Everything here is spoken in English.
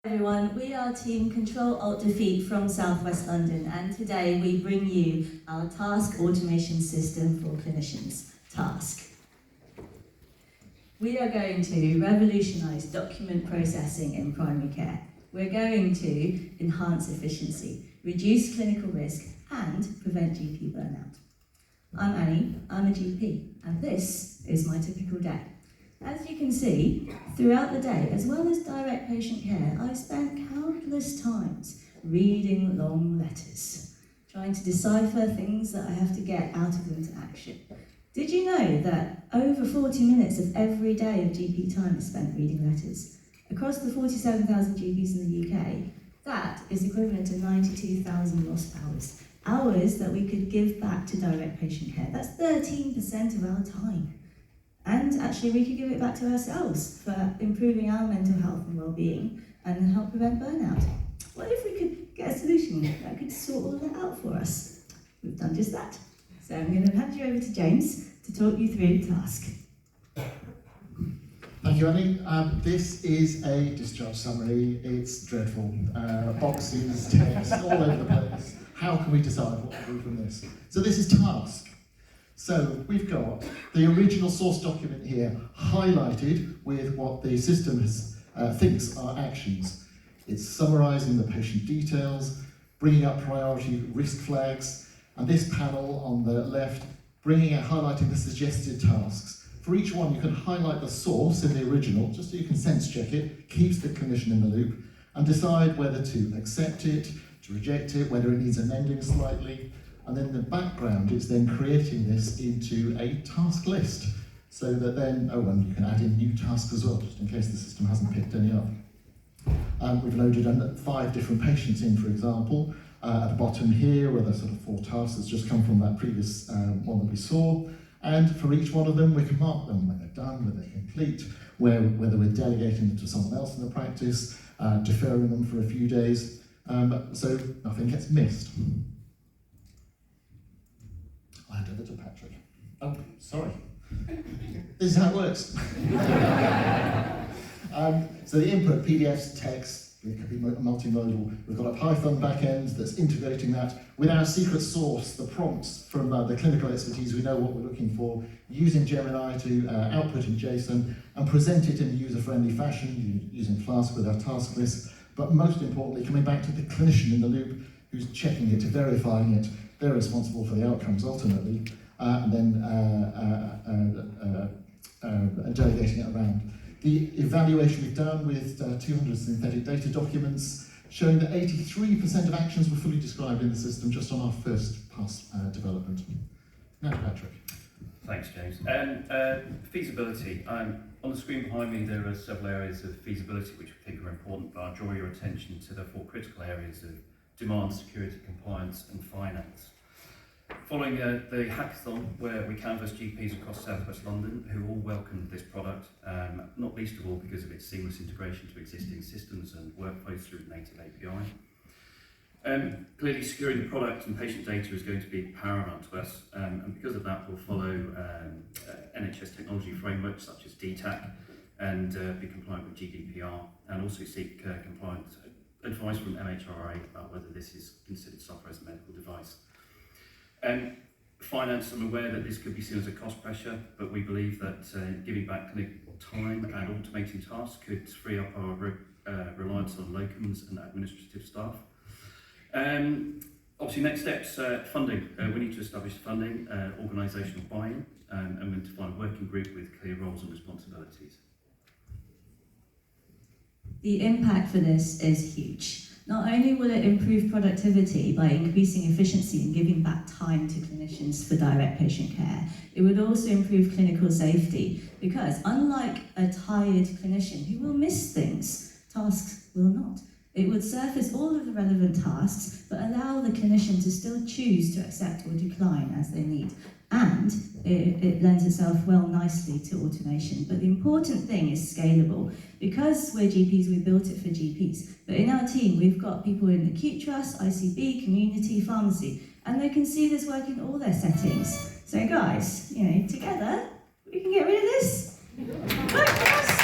Everyone, we are Team Control Alt Defeat from South West London, and today we bring you our task automation system for clinicians, TASK. We are going to revolutionise document processing in primary care. We're going to enhance efficiency, reduce clinical risk, and prevent GP burnout. I'm Annie, I'm a GP, and this is my typical day. As you can see, throughout the day, as well as direct patient care, I spent countless times reading long letters, trying to decipher things that I have to get out of them to action. Did you know that over 40 minutes of every day of GP time is spent reading letters? Across the 47,000 GPs in the UK, that is equivalent to 92,000 lost hours. Hours that we could give back to direct patient care. That's 13% of our time. And actually we could give it back to ourselves for improving our mental health and well-being and help prevent burnout. What if we could get a solution that could sort all that out for us? We've done just that. So I'm going to hand you over to James to talk you through TASK. Thank you, Annie. This is a discharge summary. It's dreadful. Boxes, text, all over the place. How can we decide what to do from this? So this is TASK. So we've got the original source document here highlighted with what the system thinks are actions. It's summarising the patient details, bringing up priority risk flags, and this panel on the left highlighting the suggested tasks. For each one you can highlight the source in the original, just so you can sense check it, keeps the clinician in the loop, and decide whether to accept it, to reject it, whether it needs amending slightly. And then in the background, it's then creating this into a task list, so that then, and you can add in new tasks as well, just in case the system hasn't picked any up. We've loaded 5 different patients in, for example. At the bottom here, where there's sort of 4 tasks that's just come from that previous one that we saw. And for each one of them, we can mark them when they're done, when they're complete, whether we're delegating them to someone else in the practice, deferring them for a few days, so nothing gets missed. I'll hand over to Patrick. Oh, sorry. This is how it works. So the input, PDFs, text, it can be multimodal. We've got a Python backend that's integrating that with our secret source, the prompts from the clinical expertise. We know what we're looking for, using Gemini to output in JSON and present it in a user-friendly fashion, using Flask with our task list. But most importantly, coming back to the clinician in the loop who's checking it, verifying it. They're responsible for the outcomes ultimately, and then delegating it around. The evaluation we've done with 200 synthetic data documents showing that 83% of actions were fully described in the system just on our first pass development. Now, Patrick. Thanks, James. Feasibility. On the screen behind me there are several areas of feasibility which we think are important, but I'll draw your attention to the 4 critical areas of demand, security, compliance and finance. Following the hackathon where we canvassed GPs across South West London who all welcomed this product, not least of all because of its seamless integration to existing systems and workflows through the native API. Clearly securing the product and patient data is going to be paramount to us, and because of that we'll follow NHS technology frameworks such as DTAC and be compliant with GDPR, and also seek compliance advice from MHRA about whether this is considered software as a medical device. Finance, I'm aware that this could be seen as a cost pressure, but we believe that giving back clinical time and automating tasks could free up our reliance on locums and administrative staff. Obviously, next steps, funding. We need to establish funding, organisational buy-in, and we need to find a working group with clear roles and responsibilities. The impact for this is huge. Not only will it improve productivity by increasing efficiency and giving back time to clinicians for direct patient care, it would also improve clinical safety because unlike a tired clinician who will miss things, tasks will not. It would surface all of the relevant tasks but allow the clinician to still choose to accept or decline as they need. And it lends itself well nicely to automation. But the important thing is scalable. Because we're GPs, we built it for GPs. But in our team, we've got people in acute trust, ICB, community, pharmacy, and they can see this work in all their settings. So guys, together, we can get rid of this. Look, yes.